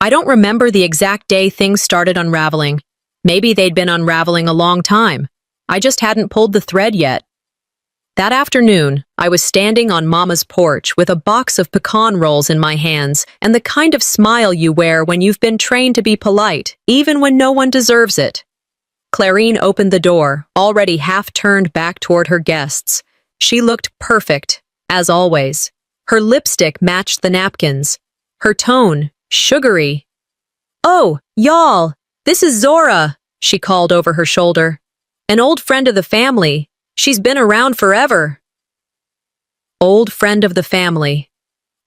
I don't remember the exact day things started unraveling. Maybe they'd been unraveling a long time. I just hadn't pulled the thread yet. That afternoon, I was standing on Mama's porch with a box of pecan rolls in my hands and the kind of smile you wear when you've been trained to be polite, even when no one deserves it. Clarine opened the door, already half turned back toward her guests. She looked perfect, as always. Her lipstick matched the napkins. Her tone, sugary. "Oh, y'all, this is Zora," she called over her shoulder. "An old friend of the family. She's been around forever." Old friend of the family.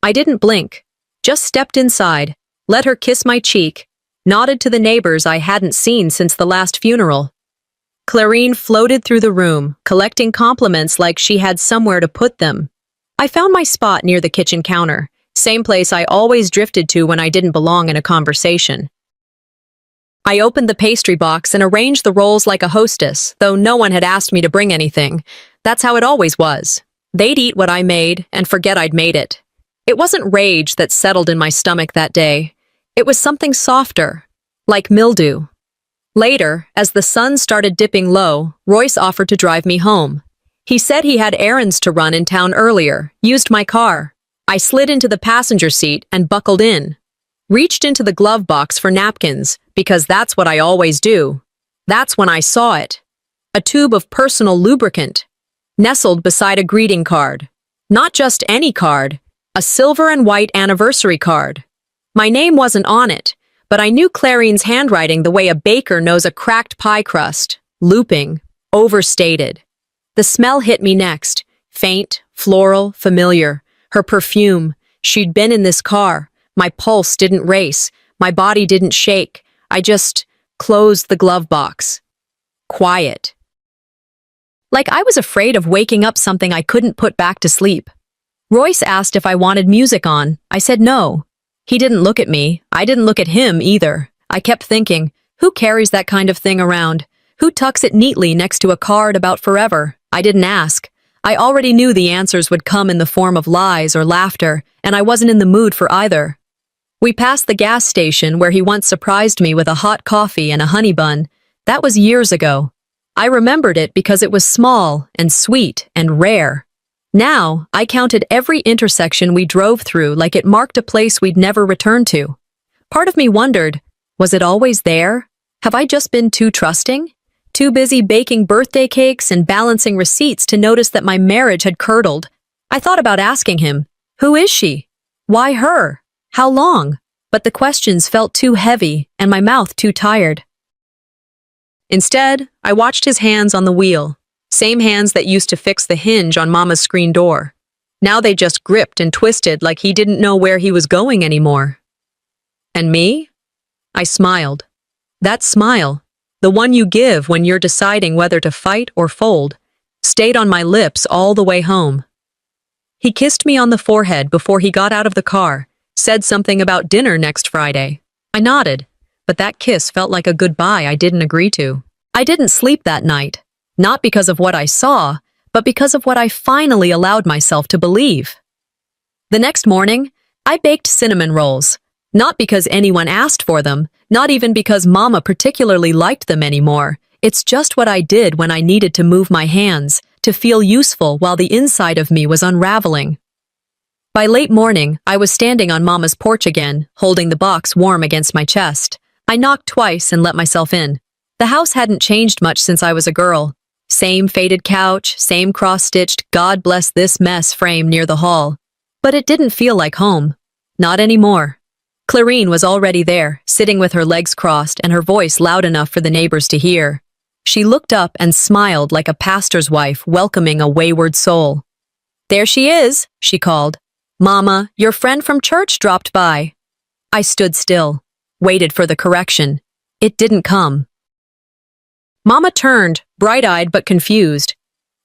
I didn't blink, just stepped inside, let her kiss my cheek, nodded to the neighbors I hadn't seen since the last funeral. Clarine floated through the room, collecting compliments like she had somewhere to put them. I found my spot near the kitchen counter, same place I always drifted to when I didn't belong in a conversation. I opened the pastry box and arranged the rolls like a hostess, though no one had asked me to bring anything. That's how it always was. They'd eat what I made and forget I'd made it. It wasn't rage that settled in my stomach that day. It was something softer, like mildew. Later, as the sun started dipping low, Royce offered to drive me home. He said he had errands to run in town earlier, used my car. I slid into the passenger seat and buckled in. Reached into the glove box for napkins, because that's what I always do. That's when I saw it. A tube of personal lubricant, nestled beside a greeting card. Not just any card, a silver and white anniversary card. My name wasn't on it, but I knew Clarine's handwriting the way a baker knows a cracked pie crust. Looping, overstated. The smell hit me next. Faint, floral, familiar. Her perfume. She'd been in this car. My pulse didn't race. My body didn't shake. I just closed the glove box. Quiet. Like I was afraid of waking up something I couldn't put back to sleep. Royce asked if I wanted music on. I said no. He didn't look at me. I didn't look at him either. I kept thinking, who carries that kind of thing around? Who tucks it neatly next to a card about forever? I didn't ask. I already knew the answers would come in the form of lies or laughter, and I wasn't in the mood for either. We passed the gas station where he once surprised me with a hot coffee and a honey bun. That was years ago. I remembered it because it was small and sweet and rare. Now, I counted every intersection we drove through like it marked a place we'd never return to. Part of me wondered, was it always there? Have I just been too trusting? Too busy baking birthday cakes and balancing receipts to notice that my marriage had curdled? I thought about asking him, who is she? Why her? How long? But the questions felt too heavy and my mouth too tired. Instead, I watched his hands on the wheel, same hands that used to fix the hinge on Mama's screen door. Now they just gripped and twisted like he didn't know where he was going anymore. And me? I smiled. That smile, the one you give when you're deciding whether to fight or fold, stayed on my lips all the way home. He kissed me on the forehead before he got out of the car, said something about dinner next Friday. I nodded, but that kiss felt like a goodbye I didn't agree to. I didn't sleep that night, not because of what I saw, but because of what I finally allowed myself to believe. The next morning, I baked cinnamon rolls, not because anyone asked for them, not even because Mama particularly liked them anymore. It's just what I did when I needed to move my hands, to feel useful while the inside of me was unraveling. By late morning, I was standing on Mama's porch again, holding the box warm against my chest. I knocked twice and let myself in. The house hadn't changed much since I was a girl. Same faded couch, same cross-stitched "God bless this mess" frame near the hall. But it didn't feel like home. Not anymore. Clarine was already there, sitting with her legs crossed and her voice loud enough for the neighbors to hear. She looked up and smiled like a pastor's wife welcoming a wayward soul. "There she is," she called. "Mama, your friend from church dropped by." I stood still, waited for the correction. It didn't come. Mama turned, bright-eyed but confused.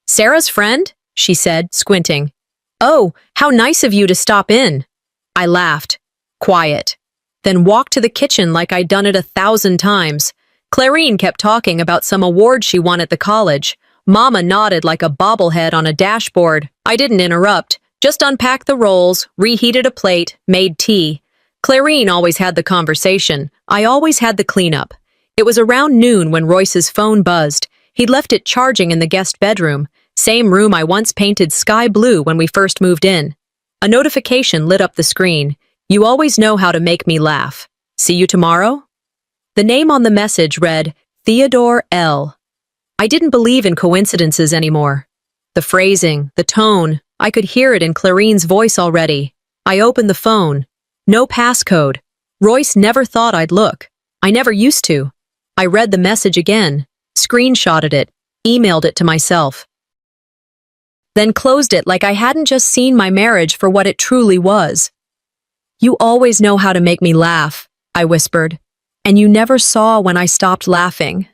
"Sarah's friend?" she said, squinting. "Oh, how nice of you to stop in." I laughed. Quiet. Then walked to the kitchen like I'd done it 1,000 times. Clarine kept talking about some award she won at the college. Mama nodded like a bobblehead on a dashboard. I didn't interrupt, just unpacked the rolls, reheated a plate, made tea. Clarine always had the conversation. I always had the cleanup. It was around noon when Royce's phone buzzed. He'd left it charging in the guest bedroom, same room I once painted sky blue when we first moved in. A notification lit up the screen. You always know how to make me laugh. See you tomorrow? The name on the message read, Theodore L. I didn't believe in coincidences anymore. The phrasing, the tone, I could hear it in Clarine's voice already. I opened the phone. No passcode. Royce never thought I'd look. I never used to. I read the message again, screenshotted it, emailed it to myself. Then closed it like I hadn't just seen my marriage for what it truly was. You always know how to make me laugh, I whispered, and you never saw when I stopped laughing.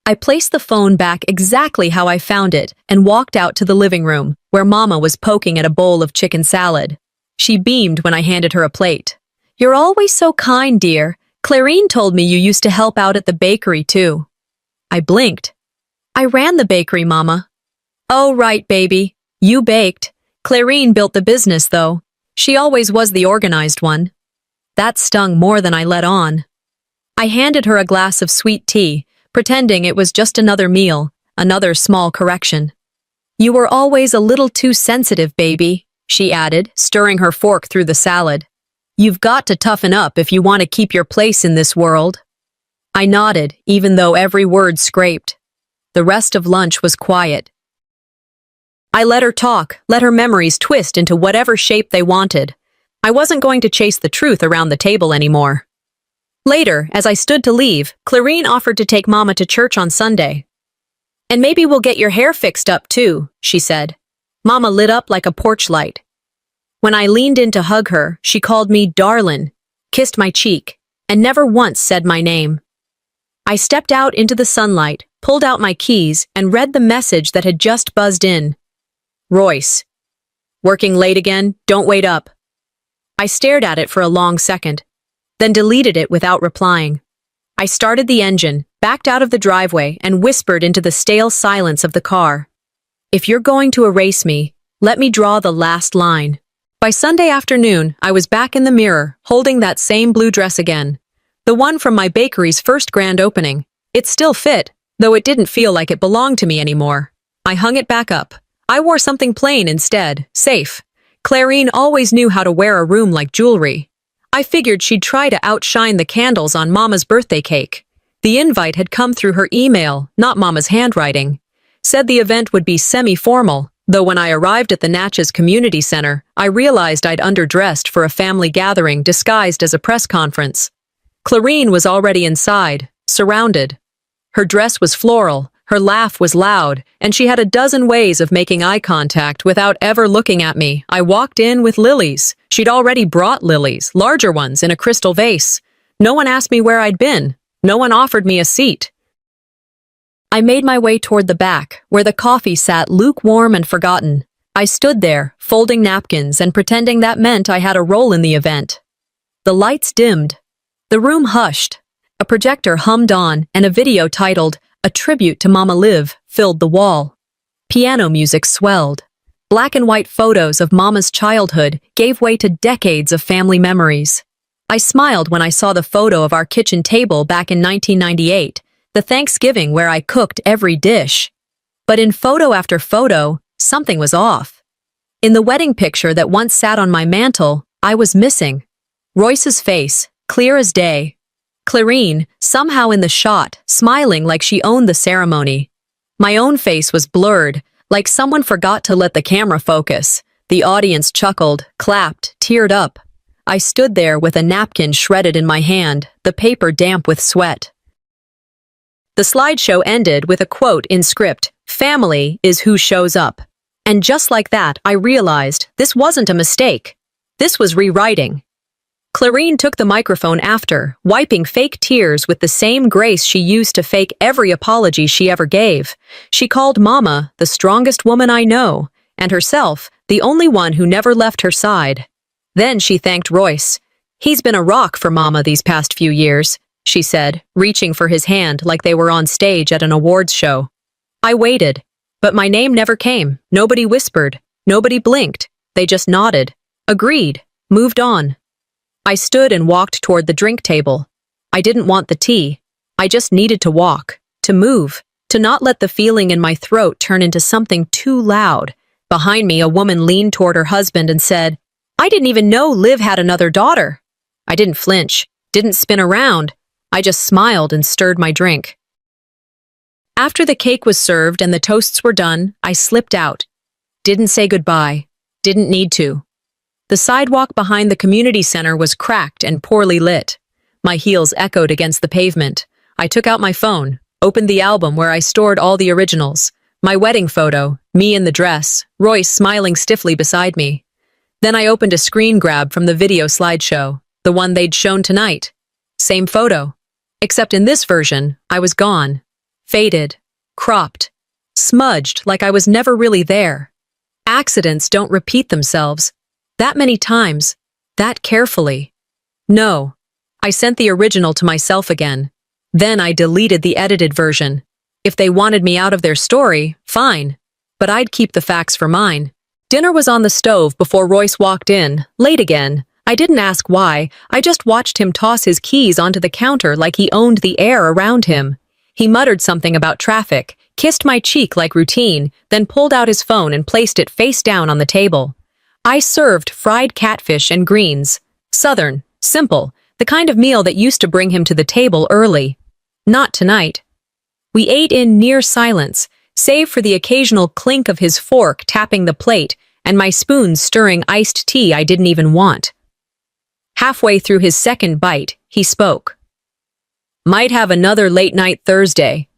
I placed the phone back exactly how I found it and walked out to the living room, where Mama was poking at a bowl of chicken salad. She beamed when I handed her a plate. You're always so kind, dear. Clarine told me you used to help out at the bakery, too. I blinked. I ran the bakery, Mama. Oh, right, baby. You baked. Clarine built the business, though. She always was the organized one. That stung more than I let on. I handed her a glass of sweet tea, pretending it was just another meal, another small correction. You were always a little too sensitive, baby, she added, stirring her fork through the salad. You've got to toughen up if you want to keep your place in this world. I nodded, even though every word scraped. The rest of lunch was quiet. I let her talk, let her memories twist into whatever shape they wanted. I wasn't going to chase the truth around the table anymore. Later, as I stood to leave, Clarine offered to take Mama to church on Sunday. And maybe we'll get your hair fixed up too, she said. Mama lit up like a porch light. When I leaned in to hug her, she called me darlin', kissed my cheek, and never once said my name. I stepped out into the sunlight, pulled out my keys, and read the message that had just buzzed in. Royce. Working late again? Don't wait up. I stared at it for a long second, then deleted it without replying. I started the engine, backed out of the driveway, and whispered into the stale silence of the car. If you're going to erase me, let me draw the last line. By Sunday afternoon, I was back in the mirror, holding that same blue dress again. The one from my bakery's first grand opening. It still fit, though it didn't feel like it belonged to me anymore. I hung it back up. I wore something plain instead, safe. Clarine always knew how to wear a room like jewelry. I figured she'd try to outshine the candles on Mama's birthday cake. The invite had come through her email, not Mama's handwriting. Said the event would be semi-formal, though when I arrived at the Natchez Community Center, I realized I'd underdressed for a family gathering disguised as a press conference. Clarine was already inside, surrounded. Her dress was floral, her laugh was loud, and she had a dozen ways of making eye contact without ever looking at me. I walked in with lilies. She'd already brought lilies, larger ones, in a crystal vase. No one asked me where I'd been. No one offered me a seat. I made my way toward the back, where the coffee sat lukewarm and forgotten. I stood there, folding napkins and pretending that meant I had a role in the event. The lights dimmed. The room hushed. A projector hummed on, and a video titled, A Tribute to Mama Liv, filled the wall. Piano music swelled. Black and white photos of Mama's childhood gave way to decades of family memories. I smiled when I saw the photo of our kitchen table back in 1998, the Thanksgiving where I cooked every dish. But in photo after photo, something was off. In the wedding picture that once sat on my mantle, I was missing. Royce's face, clear as day. Clarine, somehow in the shot, smiling like she owned the ceremony. My own face was blurred, like someone forgot to let the camera focus. The audience chuckled, clapped, teared up. I stood there with a napkin shredded in my hand, the paper damp with sweat. The slideshow ended with a quote in script, "Family is who shows up." And just like that, I realized this wasn't a mistake. This was rewriting. Clarine took the microphone after, wiping fake tears with the same grace she used to fake every apology she ever gave. She called Mama the strongest woman I know, and herself the only one who never left her side. Then she thanked Royce. He's been a rock for Mama these past few years, she said, reaching for his hand like they were on stage at an awards show. I waited, but my name never came. Nobody whispered, nobody blinked. They just nodded, agreed, moved on. I stood and walked toward the drink table. I didn't want the tea. I just needed to walk, to move, to not let the feeling in my throat turn into something too loud. Behind me, a woman leaned toward her husband and said, "I didn't even know Liv had another daughter." I didn't flinch, didn't spin around. I just smiled and stirred my drink. After the cake was served and the toasts were done, I slipped out. Didn't say goodbye. Didn't need to. The sidewalk behind the community center was cracked and poorly lit. My heels echoed against the pavement. I took out my phone, opened the album where I stored all the originals. My wedding photo, me in the dress, Royce smiling stiffly beside me. Then I opened a screen grab from the video slideshow, the one they'd shown tonight. Same photo. Except in this version, I was gone. Faded. Cropped. Smudged like I was never really there. Accidents don't repeat themselves. That many times. That carefully. No. I sent the original to myself again. Then I deleted the edited version. If they wanted me out of their story, fine. But I'd keep the facts for mine. Dinner was on the stove before Royce walked in, late again. I didn't ask why, I just watched him toss his keys onto the counter like he owned the air around him. He muttered something about traffic, kissed my cheek like routine, then pulled out his phone and placed it face down on the table. I served fried catfish and greens. Southern, simple, the kind of meal that used to bring him to the table early. Not tonight. We ate in near silence, save for the occasional clink of his fork tapping the plate and my spoon stirring iced tea I didn't even want. Halfway through his second bite, he spoke. "Might have another late night Thursday.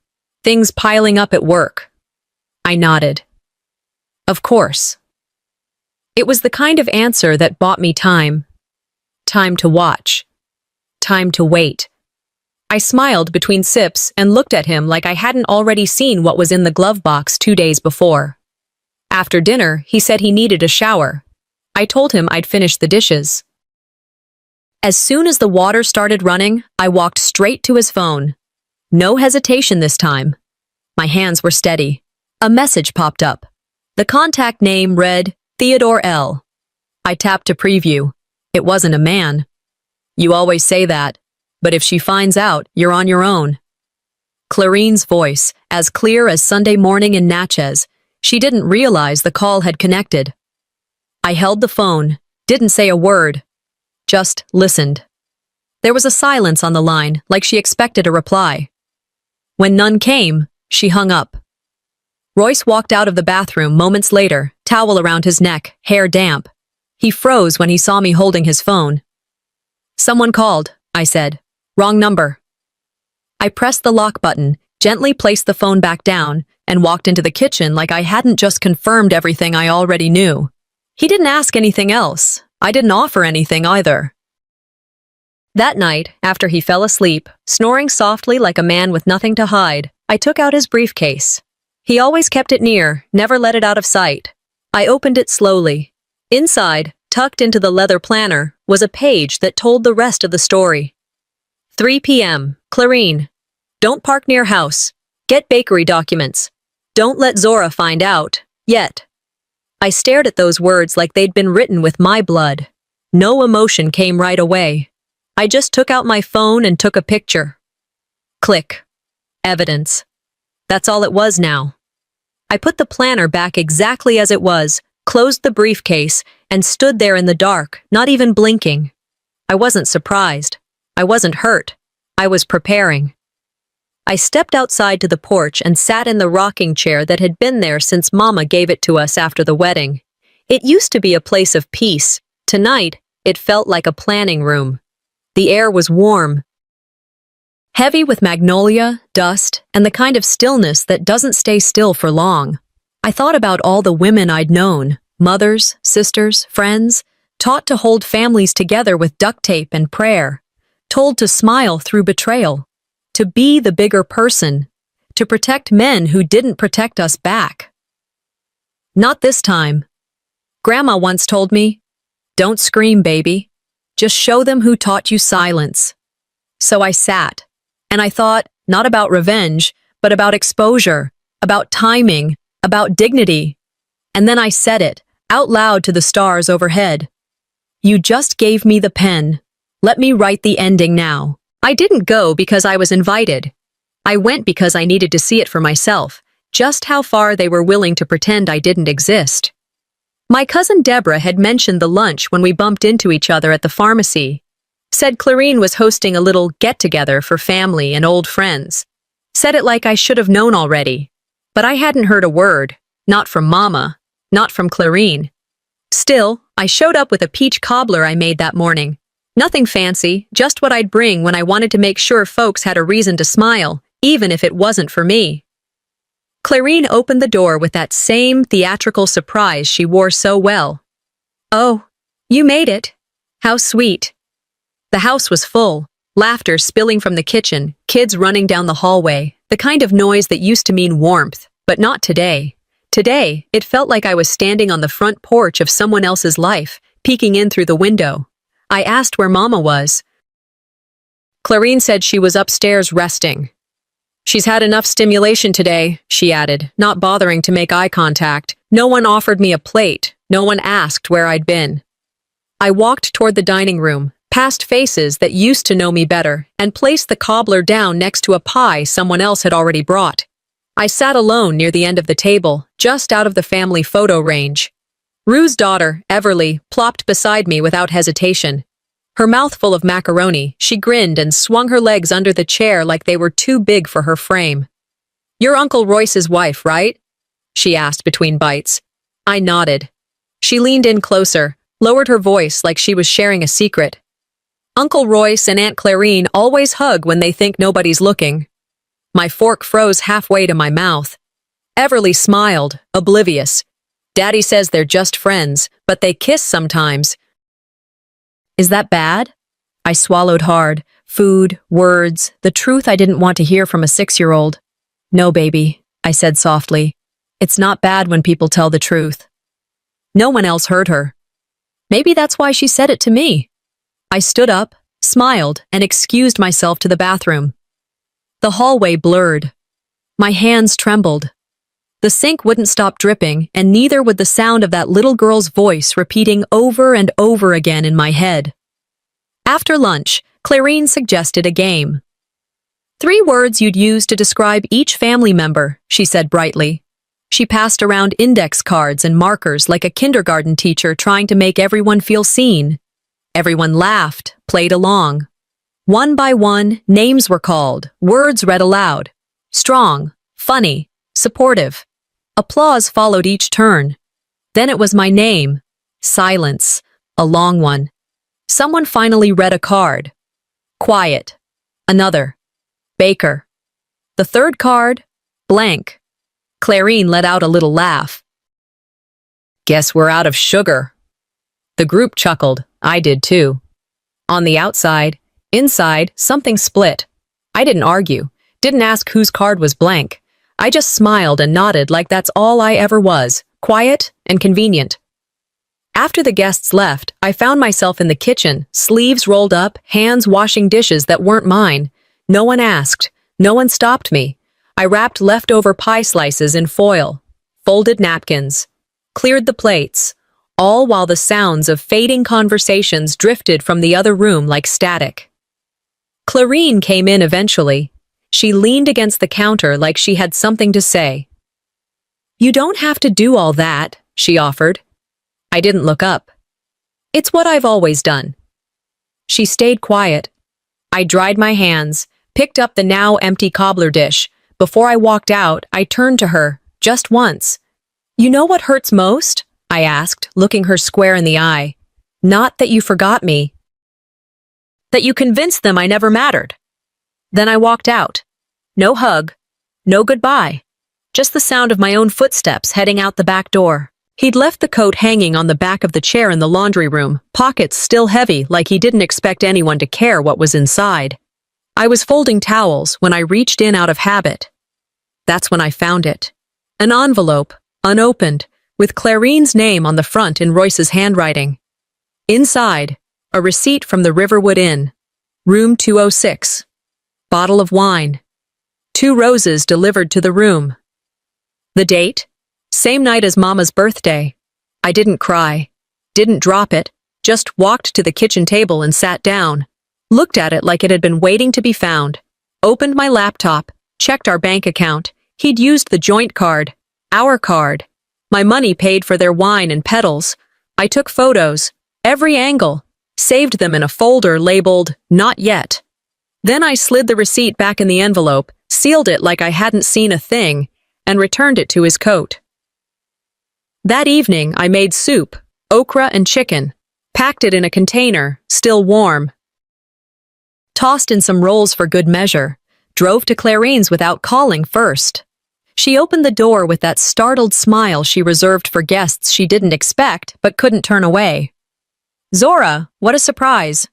Things piling up at work." I nodded. Of course. It was the kind of answer that bought me time. Time to watch. Time to wait. I smiled between sips and looked at him like I hadn't already seen what was in the glove box 2 days before. After dinner, he said he needed a shower. I told him I'd finish the dishes. As soon as the water started running, I walked straight to his phone. No hesitation this time. My hands were steady. A message popped up. The contact name read Theodore L. I tapped to preview. It wasn't a man. You always say that, but if she finds out, you're on your own. Clarine's voice, as clear as Sunday morning in Natchez. She didn't realize the call had connected. I held the phone, didn't say a word. Just listened. There was a silence on the line, like she expected a reply. When none came, she hung up. Royce walked out of the bathroom moments later, towel around his neck, hair damp. He froze when he saw me holding his phone. "Someone called," I said. "Wrong number." I pressed the lock button, gently placed the phone back down, and walked into the kitchen like I hadn't just confirmed everything I already knew. He didn't ask anything else. I didn't offer anything either. That night, after he fell asleep, snoring softly like a man with nothing to hide, I took out his briefcase. He always kept it near, never let it out of sight. I opened it slowly. Inside, tucked into the leather planner, was a page that told the rest of the story. 3 p.m. Clarine. Don't park near house. Get bakery documents. Don't let Zora find out. Yet. I stared at those words like they'd been written with my blood. No emotion came right away. I just took out my phone and took a picture. Click. Evidence. That's all it was now. I put the planner back exactly as it was, closed the briefcase, and stood there in the dark, not even blinking. I wasn't surprised. I wasn't hurt. I was preparing. I stepped outside to the porch and sat in the rocking chair that had been there since Mama gave it to us after the wedding. It used to be a place of peace. Tonight, it felt like a planning room. The air was warm, heavy with magnolia, dust, and the kind of stillness that doesn't stay still for long. I thought about all the women I'd known, mothers, sisters, friends, taught to hold families together with duct tape and prayer, told to smile through betrayal, to be the bigger person, to protect men who didn't protect us back. Not this time. Grandma once told me, "Don't scream, baby. Just show them who taught you silence." So I sat, and I thought, not about revenge, but about exposure, about timing, about dignity. And then I said it, out loud to the stars overhead. "You just gave me the pen. Let me write the ending now. I didn't go because I was invited. I went because I needed to see it for myself, just how far they were willing to pretend I didn't exist. My cousin Deborah had mentioned the lunch when we bumped into each other at the pharmacy. Said Clarine was hosting a little get-together for family and old friends. Said it like I should have known already. But I hadn't heard a word, not from Mama, not from Clarine. Still, I showed up with a peach cobbler I made that morning. Nothing fancy, just what I'd bring when I wanted to make sure folks had a reason to smile, even if it wasn't for me. Clarine opened the door with that same theatrical surprise she wore so well. "Oh, you made it. How sweet." The house was full, laughter spilling from the kitchen, kids running down the hallway, the kind of noise that used to mean warmth, but not today. Today, it felt like I was standing on the front porch of someone else's life, peeking in through the window. I asked where Mama was. Clarine said she was upstairs resting. "She's had enough stimulation today," she added, not bothering to make eye contact. No one offered me a plate. No one asked where I'd been. I walked toward the dining room, past faces that used to know me better, and placed the cobbler down next to a pie someone else had already brought. I sat alone near the end of the table, just out of the family photo range. Rue's daughter, Everly, plopped beside me without hesitation. Her mouth full of macaroni, she grinned and swung her legs under the chair like they were too big for her frame. "You're Uncle Royce's wife, right?" she asked between bites. I nodded. She leaned in closer, lowered her voice like she was sharing a secret. "Uncle Royce and Aunt Clarine always hug when they think nobody's looking." My fork froze halfway to my mouth. Everly smiled, oblivious. "Daddy says they're just friends, but they kiss sometimes." "Is that bad?" I swallowed hard. Food, words, the truth I didn't want to hear from a 6-year-old. "No, baby," I said softly. "It's not bad when people tell the truth." No one else heard her. Maybe that's why she said it to me. I stood up, smiled, and excused myself to the bathroom. The hallway blurred. My hands trembled. The sink wouldn't stop dripping, and neither would the sound of that little girl's voice repeating over and over again in my head. After lunch, Clarine suggested a game. 3 words you'd use to describe each family member, she said brightly. She passed around index cards and markers like a kindergarten teacher trying to make everyone feel seen. Everyone laughed, played along. One by one, names were called, words read aloud. Strong, funny, supportive. Applause followed each turn. Then it was my name. Silence, a long one. Someone finally read a card. Quiet. Another. Baker. The 3rd card, blank. Clarine let out a little laugh. "Guess we're out of sugar." The group chuckled. I did too. On the outside, inside, something split. I didn't argue, didn't ask whose card was blank. I just smiled and nodded like that's all I ever was, quiet and convenient. After the guests left, I found myself in the kitchen, sleeves rolled up, hands washing dishes that weren't mine. No one asked. No one stopped me. I wrapped leftover pie slices in foil, folded napkins, cleared the plates, all while the sounds of fading conversations drifted from the other room like static. Clarine came in eventually. She leaned against the counter like she had something to say. "You don't have to do all that," she offered. I didn't look up. "It's what I've always done." She stayed quiet. I dried my hands, picked up the now empty cobbler dish. Before I walked out, I turned to her, just once. "You know what hurts most?" I asked, looking her square in the eye. "Not that you forgot me. That you convinced them I never mattered." Then I walked out. No hug, no goodbye. Just the sound of my own footsteps heading out the back door. He'd left the coat hanging on the back of the chair in the laundry room, pockets still heavy like he didn't expect anyone to care what was inside. I was folding towels when I reached in out of habit. That's when I found it. An envelope, unopened, with Clarine's name on the front in Royce's handwriting. Inside, a receipt from the Riverwood Inn. Room 206. Bottle of wine. 2 roses delivered to the room. The date? Same night as Mama's birthday. I didn't cry. Didn't drop it. just walked to the kitchen table and sat down. Looked at it like it had been waiting to be found. Opened my laptop, checked our bank account. He'd used the joint card, our card. My money paid for their wine and petals. I took photos, every angle, saved them in a folder labeled, "Not Yet." Then I slid the receipt back in the envelope, sealed it like I hadn't seen a thing, and returned it to his coat. That evening, I made soup, okra and chicken, packed it in a container, still warm. Tossed in some rolls for good measure, drove to Clarine's without calling first. She opened the door with that startled smile she reserved for guests she didn't expect but couldn't turn away. "Zora, what a surprise."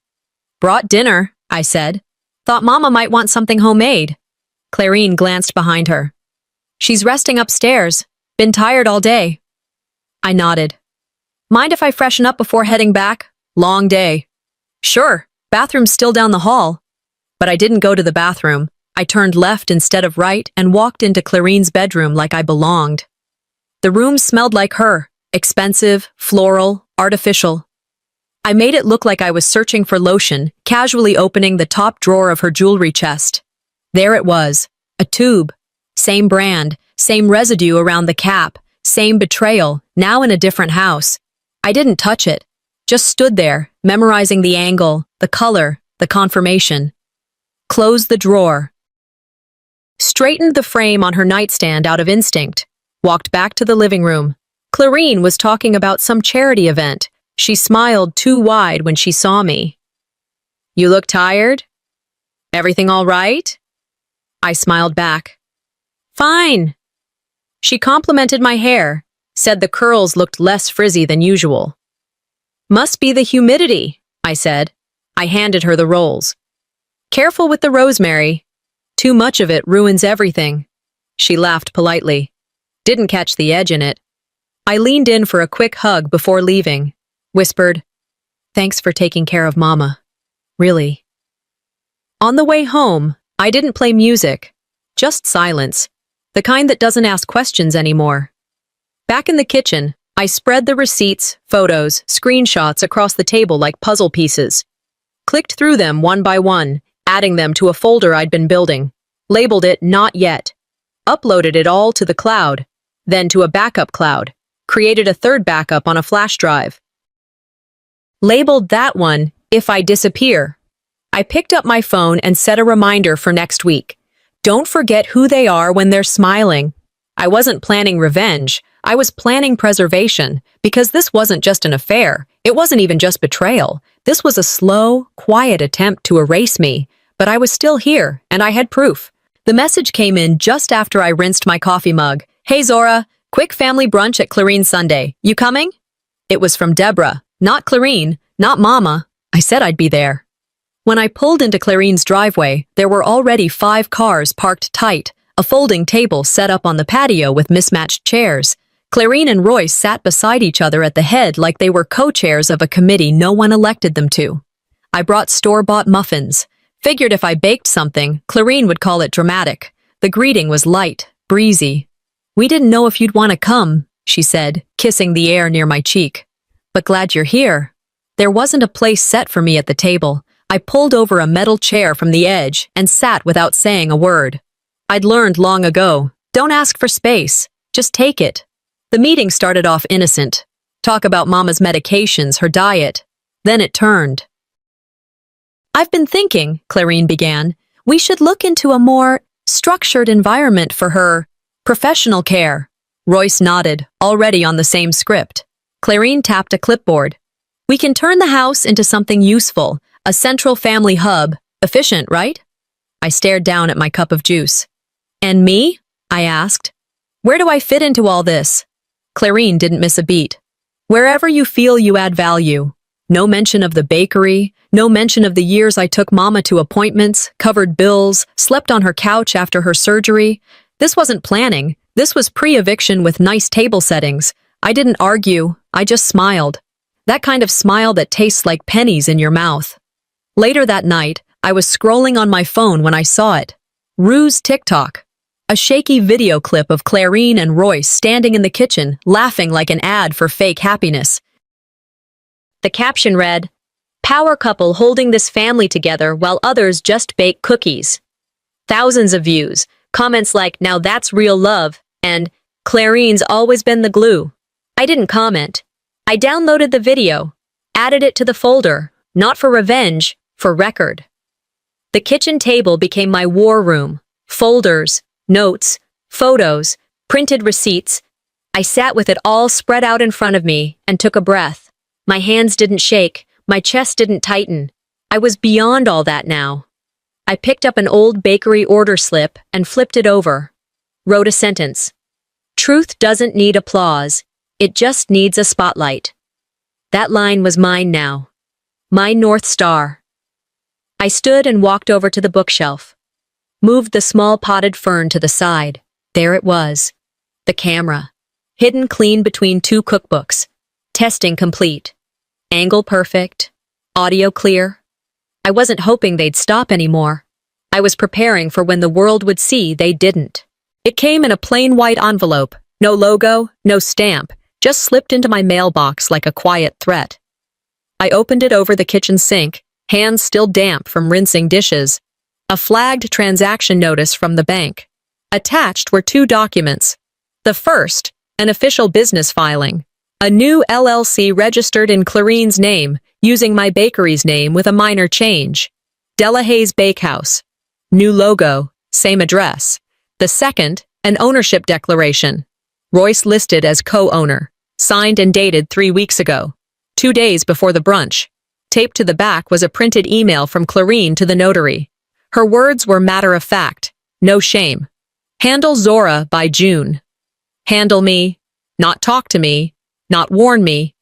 "Brought dinner," I said. "Thought Mama might want something homemade." Clarine glanced behind her. "She's resting upstairs. Been tired all day." I nodded. "Mind if I freshen up before heading back? Long day." "Sure, bathroom's still down the hall." But I didn't go to the bathroom. I turned left instead of right and walked into Clarine's bedroom like I belonged. The room smelled like her, expensive, floral, artificial. I made it look like I was searching for lotion, casually opening the top drawer of her jewelry chest. There it was, a tube. Same brand, same residue around the cap, same betrayal, now in a different house. I didn't touch it, just stood there, memorizing the angle, the color, the confirmation. Closed the drawer. Straightened the frame on her nightstand out of instinct. Walked back to the living room. Clarine was talking about some charity event. She smiled too wide when she saw me. "You look tired? Everything all right?" I smiled back. "Fine." She complimented my hair, said the curls looked less frizzy than usual. "Must be the humidity," I said. I handed her the rolls. "Careful with the rosemary. Too much of it ruins everything." She laughed politely. Didn't catch the edge in it. I leaned in for a quick hug before leaving. Whispered, "Thanks for taking care of Mama. Really." On the way home, I didn't play music. Just silence. The kind that doesn't ask questions anymore. Back in the kitchen, I spread the receipts, photos, screenshots across the table like puzzle pieces. Clicked through them one by one, adding them to a folder I'd been building. Labeled it "Not Yet." Uploaded it all to the cloud, then to a backup cloud. Created a third backup on a flash drive. Labeled that one, "If I Disappear." I picked up my phone and set a reminder for next week. Don't forget who they are when they're smiling. I wasn't planning revenge. I was planning preservation, because this wasn't just an affair. It wasn't even just betrayal. This was a slow, quiet attempt to erase me, but I was still here, and I had proof. The message came in just after I rinsed my coffee mug. "Hey Zora, quick family brunch at Clarine's Sunday. You coming?" It was from Deborah, not Clarine, not Mama. I said I'd be there. When I pulled into Clarine's driveway, there were already 5 cars parked tight, a folding table set up on the patio with mismatched chairs. Clarine and Royce sat beside each other at the head like they were co-chairs of a committee no one elected them to. I brought store-bought muffins. Figured if I baked something, Clarine would call it dramatic. The greeting was light, breezy. "We didn't know if you'd want to come," she said, kissing the air near my cheek. "But glad you're here." There wasn't a place set for me at the table. I pulled over a metal chair from the edge and sat without saying a word. I'd learned long ago, don't ask for space, just take it. The meeting started off innocent. Talk about Mama's medications, her diet. Then it turned. "I've been thinking," Clarine began, "we should look into a more structured environment for her professional care." Royce nodded, already on the same script. Clarine tapped a clipboard. "We can turn the house into something useful, a central family hub. Efficient, right?" I stared down at my cup of juice. "And me?" I asked. "Where do I fit into all this?" Clarine didn't miss a beat. "Wherever you feel you add value." No mention of the bakery, no mention of the years I took Mama to appointments, covered bills, slept on her couch after her surgery. This wasn't planning. This was pre-eviction with nice table settings. I didn't argue. I just smiled. That kind of smile that tastes like pennies in your mouth. Later that night, I was scrolling on my phone when I saw it. Ruse TikTok. A shaky video clip of Clarine and Royce standing in the kitchen, laughing like an ad for fake happiness. The caption read, "Power couple holding this family together while others just bake cookies." Thousands of views, comments like, "Now that's real love," and "Clarine's always been the glue." I didn't comment. I downloaded the video, added it to the folder, not for revenge, for record. The kitchen table became my war room. Folders, notes, photos, printed receipts. I sat with it all spread out in front of me and took a breath. My hands didn't shake, my chest didn't tighten. I was beyond all that now. I picked up an old bakery order slip and flipped it over. Wrote a sentence. "Truth doesn't need applause, it just needs a spotlight." That line was mine now. My North Star. I stood and walked over to the bookshelf. Moved the small potted fern to the side. There it was. The camera. Hidden clean between two cookbooks. Testing complete. Angle perfect. Audio clear. I wasn't hoping they'd stop anymore. I was preparing for when the world would see they didn't. It came in a plain white envelope. No logo, no stamp. Just slipped into my mailbox like a quiet threat. I opened it over the kitchen sink, hands still damp from rinsing dishes. A flagged transaction notice from the bank. Attached were two documents. The first, an official business filing. A new LLC registered in Clarine's name, using my bakery's name with a minor change. Delahay's Bakehouse. New logo, same address. The second, an ownership declaration. Royce listed as co-owner. Signed and dated 3 weeks ago. 2 days before the brunch. Taped to the back was a printed email from Clarine to the notary. Her words were matter of fact. No shame. Handle Zora by June. Handle me. Not talk to me. Not warn me.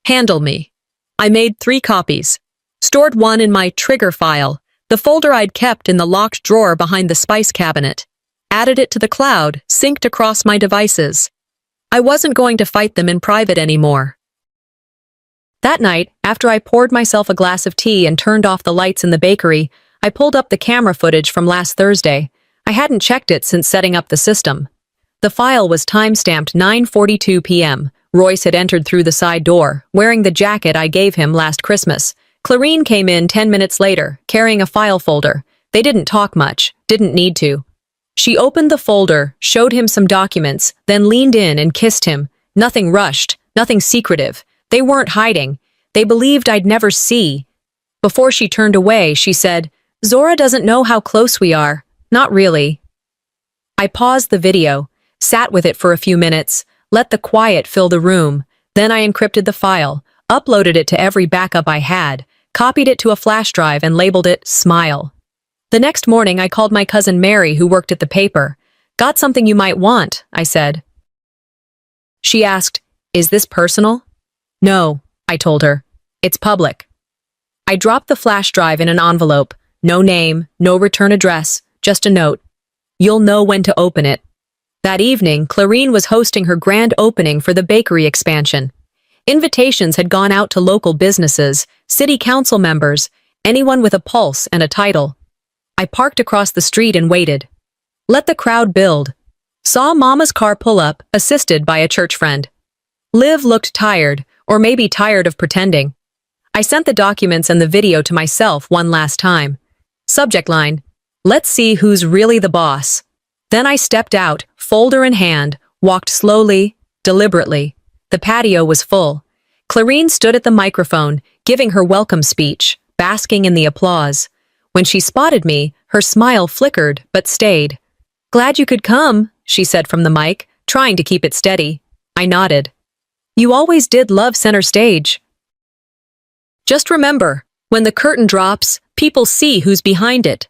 Handle me. I made 3 copies. Stored one in my trigger file, the folder I'd kept in the locked drawer behind the spice cabinet. Added it to the cloud, synced across my devices. I wasn't going to fight them in private anymore. That night, after I poured myself a glass of tea and turned off the lights in the bakery, I pulled up the camera footage from last Thursday. I hadn't checked it since setting up the system. The file was time-stamped 9:42 p.m. Royce had entered through the side door, wearing the jacket I gave him last Christmas. Clarine came in 10 minutes later, carrying a file folder. They didn't talk much, didn't need to. She opened the folder, showed him some documents, then leaned in and kissed him. Nothing rushed, nothing secretive. They weren't hiding. They believed I'd never see. Before she turned away, she said, "Zora doesn't know how close we are. Not really." I paused the video, sat with it for a few minutes, let the quiet fill the room. Then I encrypted the file, uploaded it to every backup I had, copied it to a flash drive and labeled it Smile. The next morning, I called my cousin Mary, who worked at the paper. "Got something you might want," I said. She asked, "Is this personal?" "No," I told her. "It's public." I dropped the flash drive in an envelope. No name, no return address, just a note. "You'll know when to open it." That evening, Clarine was hosting her grand opening for the bakery expansion. Invitations had gone out to local businesses, city council members, anyone with a pulse and a title. I parked across the street and waited. Let the crowd build. Saw Mama's car pull up, assisted by a church friend. Liv looked tired, or maybe tired of pretending. I sent the documents and the video to myself one last time. Subject line, "Let's see who's really the boss." Then I stepped out, folder in hand, walked slowly, deliberately. The patio was full. Clarine stood at the microphone, giving her welcome speech, basking in the applause. When she spotted me, her smile flickered, but stayed. "Glad you could come," she said from the mic, trying to keep it steady. I nodded. "You always did love center stage." Just remember, when the curtain drops, people see who's behind it.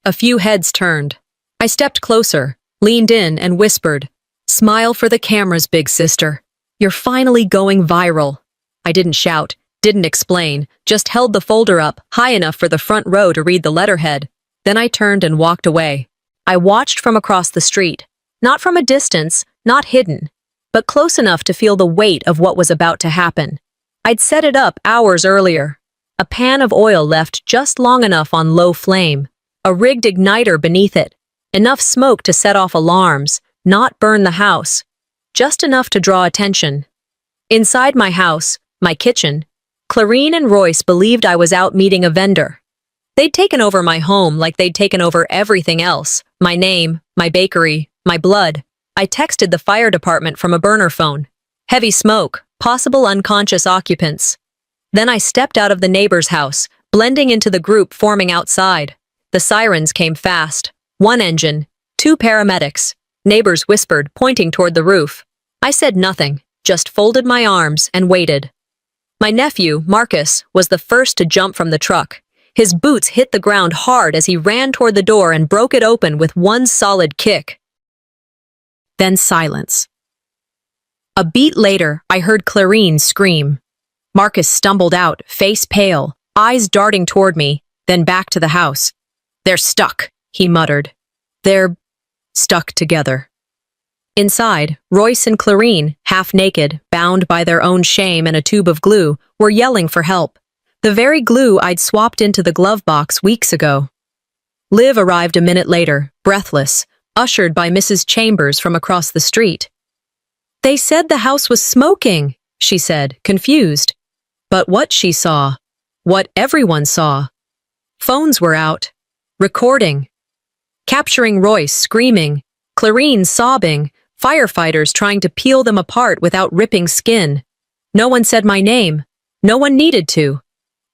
A few heads turned. I stepped closer, leaned in and whispered, "Smile for the cameras, big sister. You're finally going viral." I didn't shout, didn't explain, just held the folder up, high enough for the front row to read the letterhead. Then I turned and walked away. I watched from across the street, not from a distance, not hidden, but close enough to feel the weight of what was about to happen. I'd set it up hours earlier. A pan of oil left just long enough on low flame, a rigged igniter beneath it, enough smoke to set off alarms, not burn the house, just enough to draw attention. Inside my house, my kitchen, Clarine and Royce believed I was out meeting a vendor. They'd taken over my home like they'd taken over everything else. My name, my bakery, my blood. I texted the fire department from a burner phone. Heavy smoke, possible unconscious occupants. Then I stepped out of the neighbor's house, blending into the group forming outside. The sirens came fast. 1 engine, 2 paramedics. Neighbors whispered, pointing toward the roof. I said nothing, just folded my arms and waited. My nephew, Marcus, was the first to jump from the truck. His boots hit the ground hard as he ran toward the door and broke it open with one solid kick. Then silence. A beat later, I heard Clarine scream. Marcus stumbled out, face pale, eyes darting toward me, then back to the house. "They're stuck," he muttered. "They're stuck together." Inside, Royce and Clarine, half naked, bound by their own shame and a tube of glue, were yelling for help. The very glue I'd swapped into the glove box weeks ago. Liv arrived a minute later, breathless, ushered by Mrs. Chambers from across the street. "They said the house was smoking," she said, confused. But what she saw, what everyone saw. Phones were out, recording, capturing Royce screaming, Clarine sobbing, firefighters trying to peel them apart without ripping skin. No one said my name. No one needed to.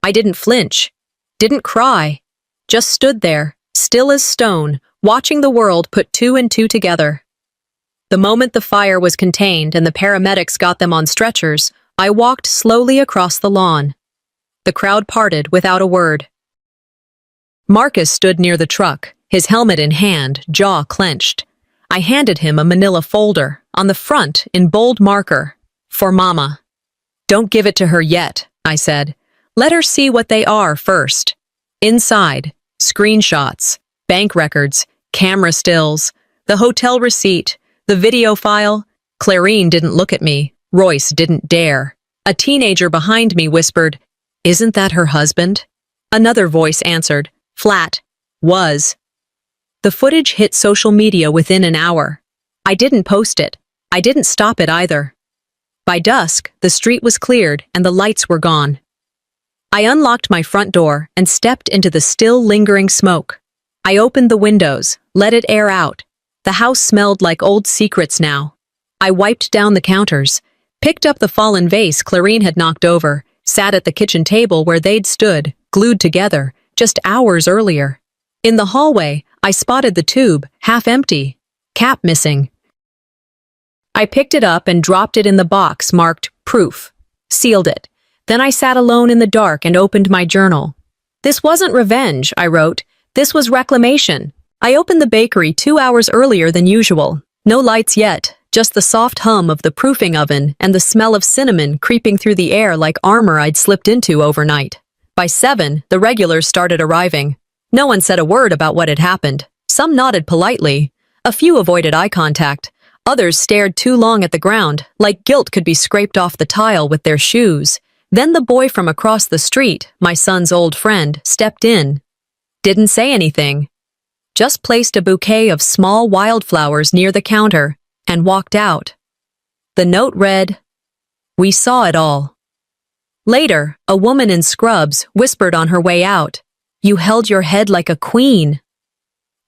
I didn't flinch, didn't cry, just stood there, still as stone, watching the world put 2 and 2 together. The moment the fire was contained and the paramedics got them on stretchers, I walked slowly across the lawn. The crowd parted without a word. Marcus stood near the truck, his helmet in hand, jaw clenched. I handed him a manila folder, on the front, in bold marker, "For Mama." "Don't give it to her yet," I said. "Let her see what they are first." Inside, screenshots, bank records, camera stills, the hotel receipt, the video file. Clarine didn't look at me. Royce didn't dare. A teenager behind me whispered, "Isn't that her husband?" Another voice answered, flat, "Was." The footage hit social media within an hour. I didn't post it. I didn't stop it either. By dusk, the street was cleared and the lights were gone. I unlocked my front door and stepped into the still lingering smoke. I opened the windows, let it air out. The house smelled like old secrets now. I wiped down the counters, picked up the fallen vase Clarine had knocked over, sat at the kitchen table where they'd stood, glued together, just hours earlier. In the hallway, I spotted the tube, half empty, cap missing. I picked it up and dropped it in the box marked proof, sealed it. Then I sat alone in the dark and opened my journal. "This wasn't revenge," I wrote. "This was reclamation." I opened the bakery 2 hours earlier than usual. No lights yet, just the soft hum of the proofing oven and the smell of cinnamon creeping through the air like armor I'd slipped into overnight. By 7, the regulars started arriving. No one said a word about what had happened. Some nodded politely. A few avoided eye contact. Others stared too long at the ground, like guilt could be scraped off the tile with their shoes. Then the boy from across the street, my son's old friend, stepped in. Didn't say anything. Just placed a bouquet of small wildflowers near the counter and walked out. The note read, "We saw it all." Later, a woman in scrubs whispered on her way out, "You held your head like a queen."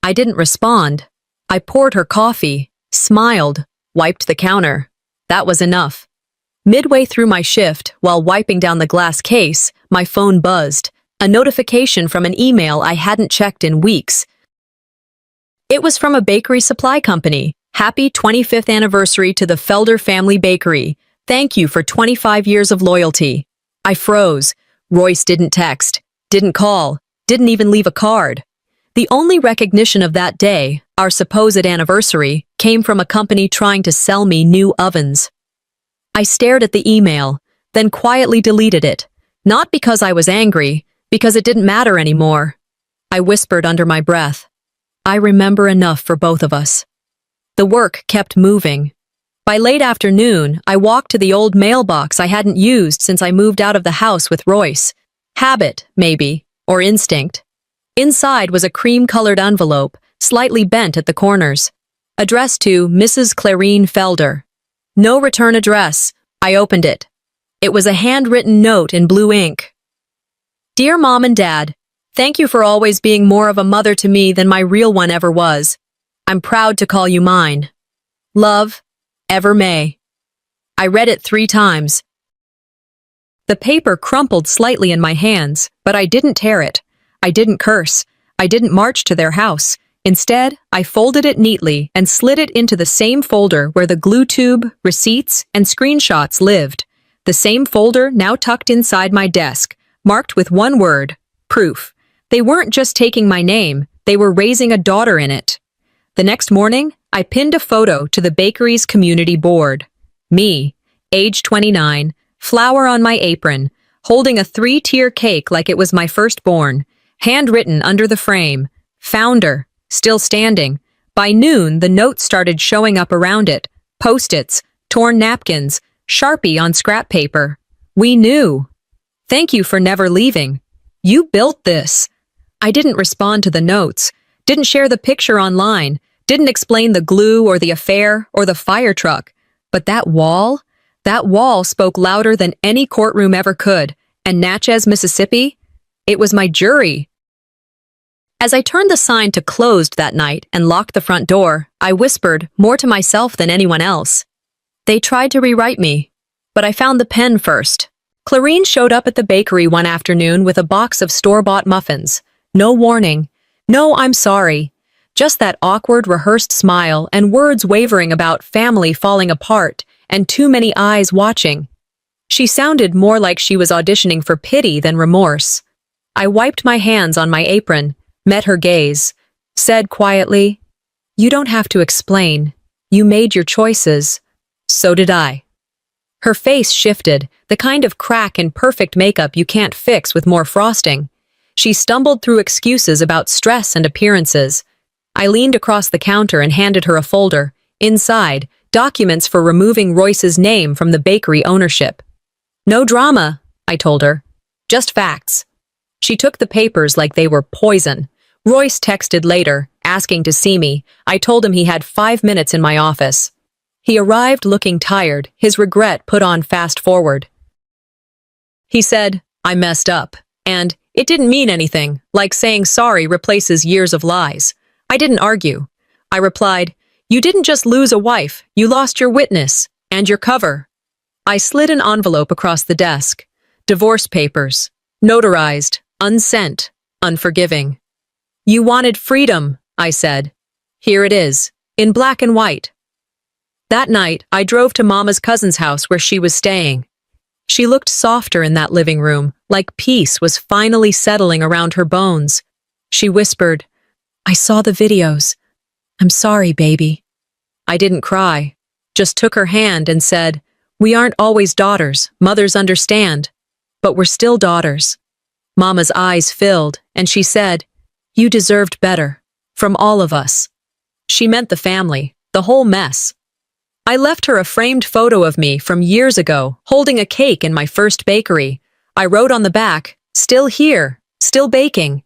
I didn't respond. I poured her coffee, smiled, wiped the counter. That was enough. Midway through my shift, while wiping down the glass case, my phone buzzed. A notification from an email I hadn't checked in weeks. It was from a bakery supply company. "Happy 25th anniversary to the Felder family bakery. Thank you for 25 years of loyalty." I froze. Royce didn't text, didn't call, didn't even leave a card. The only recognition of that day, our supposed anniversary, came from a company trying to sell me new ovens. I stared at the email, then quietly deleted it. Not because I was angry, because it didn't matter anymore. I whispered under my breath, "I remember enough for both of us." The work kept moving. By late afternoon, I walked to the old mailbox I hadn't used since I moved out of the house with Royce. Habit, maybe, or instinct. Inside was a cream-colored envelope, slightly bent at the corners. Addressed to Mrs. Clarine Felder. No return address. I opened it. It was a handwritten note in blue ink. Dear Mom and Dad, thank you for always being more of a mother to me than my real one ever was. I'm proud to call you mine. Love, ever May. I read it 3 times. The paper crumpled slightly in my hands, but I didn't tear it. I didn't curse. I didn't march to their house. Instead, I folded it neatly and slid it into the same folder where the glue tube, receipts, and screenshots lived. The same folder now tucked inside my desk, marked with one word, proof. They weren't just taking my name, they were raising a daughter in it. The next morning, I pinned a photo to the bakery's community board. Me, age 29, flour on my apron, holding a 3-tier cake like it was my firstborn, handwritten under the frame, founder, still standing. By noon, the notes started showing up around it, post-its, torn napkins, Sharpie on scrap paper. We knew. Thank you for never leaving. You built this. I didn't respond to the notes, didn't share the picture online, didn't explain the glue or the affair or the fire truck. But that wall spoke louder than any courtroom ever could. And Natchez, Mississippi? It was my jury. As I turned the sign to closed that night and locked the front door, I whispered, more to myself than anyone else. They tried to rewrite me, but I found the pen first. Clarine showed up at the bakery one afternoon with a box of store-bought muffins. No warning. No, I'm sorry. Just that awkward, rehearsed smile and words wavering about family falling apart and too many eyes watching. She sounded more like she was auditioning for pity than remorse. I wiped my hands on my apron, met her gaze, said quietly, "You don't have to explain. You made your choices. So did I." Her face shifted, the kind of crack in perfect makeup you can't fix with more frosting. She stumbled through excuses about stress and appearances. I leaned across the counter and handed her a folder. Inside, documents for removing Royce's name from the bakery ownership. "No drama," I told her. "Just facts." She took the papers like they were poison. Royce texted later, asking to see me. I told him he had 5 minutes in my office. He arrived looking tired, his regret put on fast forward. He said, "I messed up," and it didn't mean anything, like saying sorry replaces years of lies. I didn't argue. I replied, "You didn't just lose a wife, you lost your witness, and your cover." I slid an envelope across the desk. Divorce papers. Notarized, unsent, unforgiving. "You wanted freedom," I said. "Here it is, in black and white." That night, I drove to Mama's cousin's house where she was staying. She looked softer in that living room, like peace was finally settling around her bones. She whispered, "I saw the videos. I'm sorry, baby." I didn't cry, just took her hand and said, "We aren't always daughters, mothers understand, but we're still daughters." Mama's eyes filled, and she said, "You deserved better, from all of us." She meant the family, the whole mess. I left her a framed photo of me from years ago, holding a cake in my first bakery. I wrote on the back, "Still here, still baking."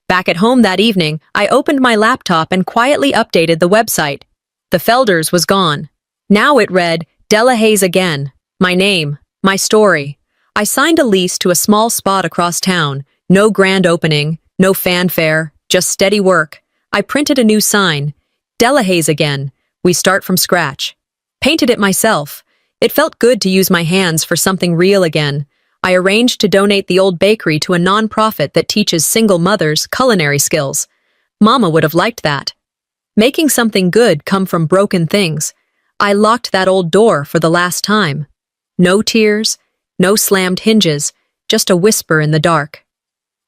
Back at home that evening, I opened my laptop and quietly updated the website. The Felders was gone. Now it read, "Delahay's again." My name, my story. I signed a lease to a small spot across town. No grand opening, no fanfare, just steady work. I printed a new sign, "Delahay's again. We start from scratch." Painted it myself. It felt good to use my hands for something real again. I arranged to donate the old bakery to a nonprofit that teaches single mothers culinary skills. Mama would have liked that. Making something good come from broken things. I locked that old door for the last time. No tears, no slammed hinges, just a whisper in the dark.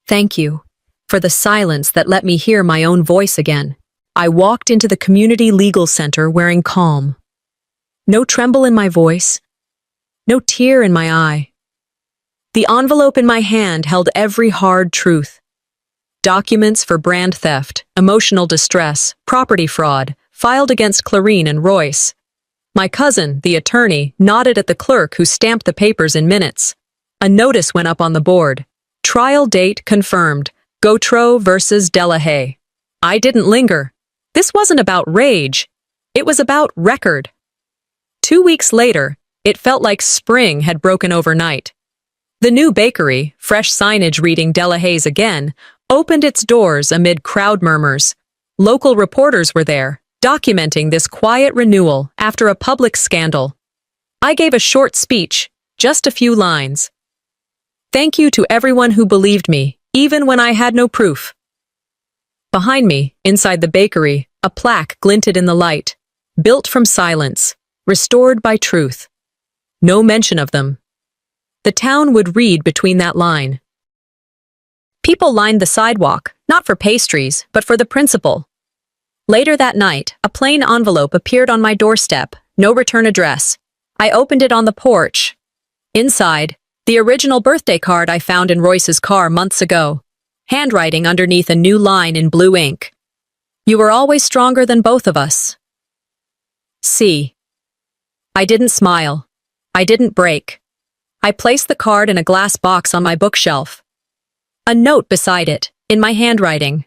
Thank you for the silence that let me hear my own voice again. I walked into the community legal center wearing calm. No tremble in my voice, no tear in my eye. The envelope in my hand held every hard truth. Documents for brand theft, emotional distress, property fraud, filed against Clarine and Royce. My cousin, the attorney, nodded at the clerk who stamped the papers in minutes. A notice went up on the board. Trial date confirmed. Gautreaux versus Delahaye. I didn't linger. This wasn't about rage. It was about record. 2 weeks later, It felt like spring had broken overnight. The new bakery, fresh signage reading Delahaye's again, opened its doors amid crowd murmurs. Local reporters were there, documenting this quiet renewal after a public scandal. I gave a short speech, just a few lines. Thank you to everyone who believed me, even when I had no proof. Behind me, inside the bakery, a plaque glinted in the light. Built from silence, restored by truth. No mention of them. The town would read between that line. People lined the sidewalk, not for pastries, but for the principal. Later that night, a plain envelope appeared on my doorstep, no return address. I opened it on the porch. Inside, the original birthday card I found in Royce's car months ago. Handwriting underneath a new line in blue ink. You were always stronger than both of us. C. I didn't smile. I didn't break. I placed the card in a glass box on my bookshelf. A note beside it, in my handwriting.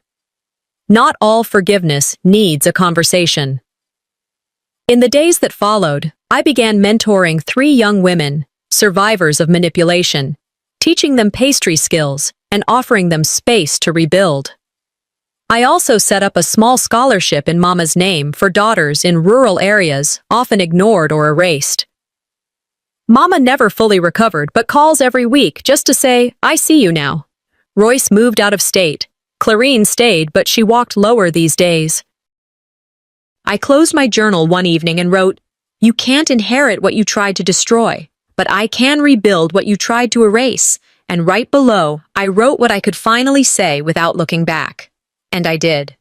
Not all forgiveness needs a conversation. In the days that followed, I began mentoring 3 young women, survivors of manipulation, teaching them pastry skills and offering them space to rebuild. I also set up a small scholarship in Mama's name for daughters in rural areas, often ignored or erased. Mama never fully recovered, but calls every week just to say, I see you now. Royce moved out of state. Clarine stayed, but she walked lower these days. I closed my journal one evening and wrote, You can't inherit what you tried to destroy, but I can rebuild what you tried to erase. And right below, I wrote what I could finally say without looking back. And I did.